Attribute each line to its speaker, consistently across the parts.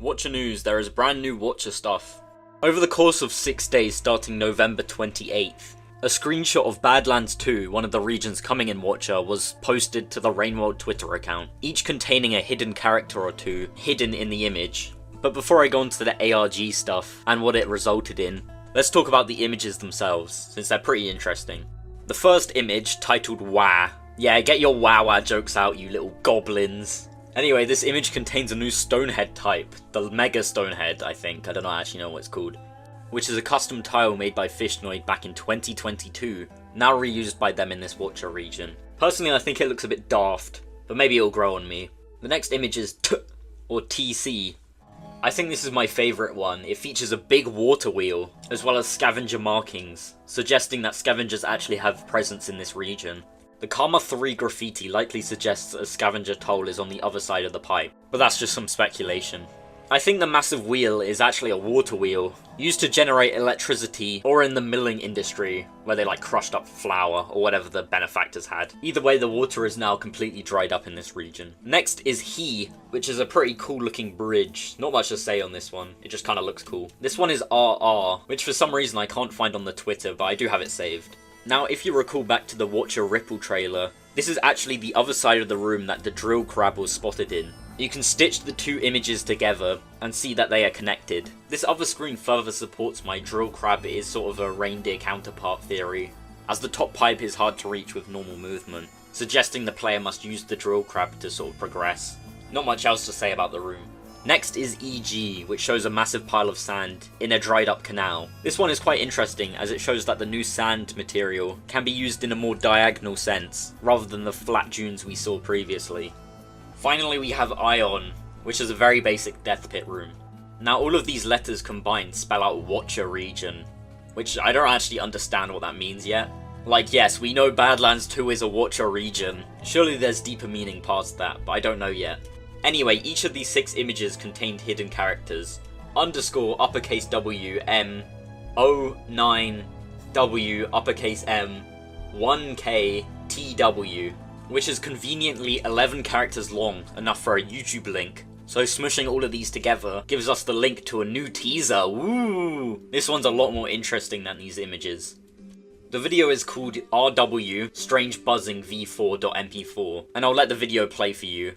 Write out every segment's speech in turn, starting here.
Speaker 1: Watcher news, there is brand new Watcher stuff. Over the course of 6 days starting November 28th, a screenshot of Badlands 2, one of the regions coming in Watcher, was posted to the Rainworld Twitter account, each containing a hidden character or two hidden in the image. But before I go into the ARG stuff and what it resulted in, let's talk about the images themselves, since they're pretty interesting. The first image, titled Wah. Yeah, get your wah jokes out, you little goblins. Anyway, this image contains a new Stonehead type, the Mega Stonehead, I think, I don't actually know what it's called, which is a custom tile made by Fishnoid back in 2022, now reused by them in this Watcher region. Personally, I think it looks a bit daft, but maybe it'll grow on me. The next image is or TC. I think this is my favourite one. It features a big water wheel, as well as scavenger markings, suggesting that scavengers actually have presence in this region. The Karma 3 graffiti likely suggests a scavenger toll is on the other side of the pipe, but that's just some speculation. I think the massive wheel is actually a water wheel, used to generate electricity, or in the milling industry, where they crushed up flour, or whatever the benefactors had. Either way, the water is now completely dried up in this region. Next is He, which is a pretty cool looking bridge. Not much to say on this one, it just kinda looks cool. This one is RR, which for some reason I can't find on the Twitter, but I do have it saved. Now, if you recall back to the Watcher Ripple trailer, this is actually the other side of the room that the drill crab was spotted in. You can stitch the two images together and see that they are connected. This other screen further supports my drill crab is sort of a reindeer counterpart theory, as the top pipe is hard to reach with normal movement, suggesting the player must use the drill crab to sort of progress. Not much else to say about the room. Next is EG, which shows a massive pile of sand in a dried up canal. This one is quite interesting as it shows that the new sand material can be used in a more diagonal sense, rather than the flat dunes we saw previously. Finally we have Ion, which is a very basic death pit room. Now all of these letters combined spell out Watcher region, which I don't actually understand what that means yet. Yes, we know Badlands 2 is a Watcher region, surely there's deeper meaning past that, but I don't know yet. Anyway, each of these 6 images contained hidden characters. Underscore uppercase W M 09 W uppercase M 1K TW, which is conveniently 11 characters long, enough for a YouTube link. So smushing all of these together gives us the link to a new teaser. Woo! This one's a lot more interesting than these images. The video is called RW Strange Buzzing V4.mp4, and I'll let the video play for you.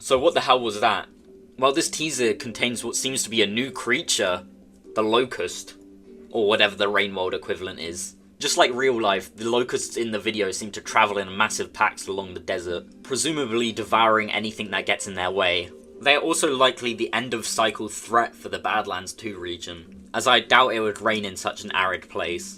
Speaker 1: So what the hell was that? Well, this teaser contains what seems to be a new creature, the Locust, or whatever the Rainworld equivalent is. Just like real life, the locusts in the video seem to travel in massive packs along the desert, presumably devouring anything that gets in their way. They are also likely the end of cycle threat for the Badlands 2 region, as I doubt it would rain in such an arid place.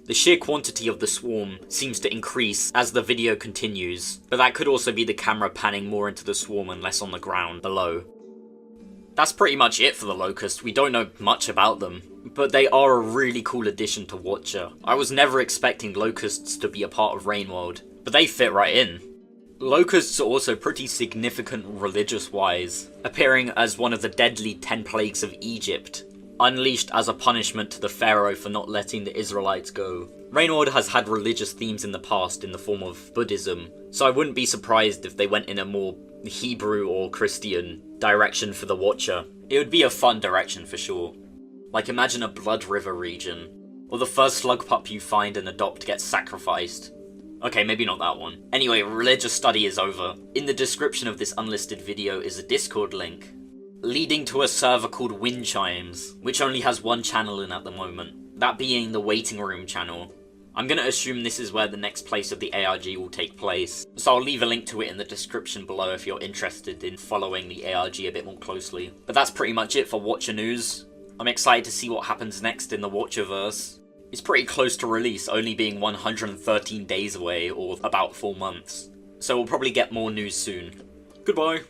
Speaker 1: The sheer quantity of the swarm seems to increase as the video continues, but that could also be the camera panning more into the swarm and less on the ground below. That's pretty much it for the Locust. We don't know much about them, but they are a really cool addition to Watcher. I was never expecting Locusts to be a part of Rainworld, but they fit right in. Locusts are also pretty significant religious-wise, appearing as one of the deadly 10 plagues of Egypt, unleashed as a punishment to the pharaoh for not letting the Israelites go. Rainworld has had religious themes in the past in the form of Buddhism, so I wouldn't be surprised if they went in a more Hebrew or Christian direction for the Watcher. It would be a fun direction for sure. Like, imagine a Blood River region. Or the first slug pup you find and adopt gets sacrificed. Okay, maybe not that one. Anyway, religious study is over. In the description of this unlisted video is a Discord link, leading to a server called Wind Chimes, which only has one channel in at the moment, that being the waiting room channel. I'm gonna assume this is where the next place of the ARG will take place, so I'll leave a link to it in the description below if you're interested in following the ARG a bit more closely. But that's pretty much it for Watcher news. I'm excited to see what happens next in the Watcherverse. It's pretty close to release, only being 113 days away, or about 4 months. So we'll probably get more news soon. Goodbye!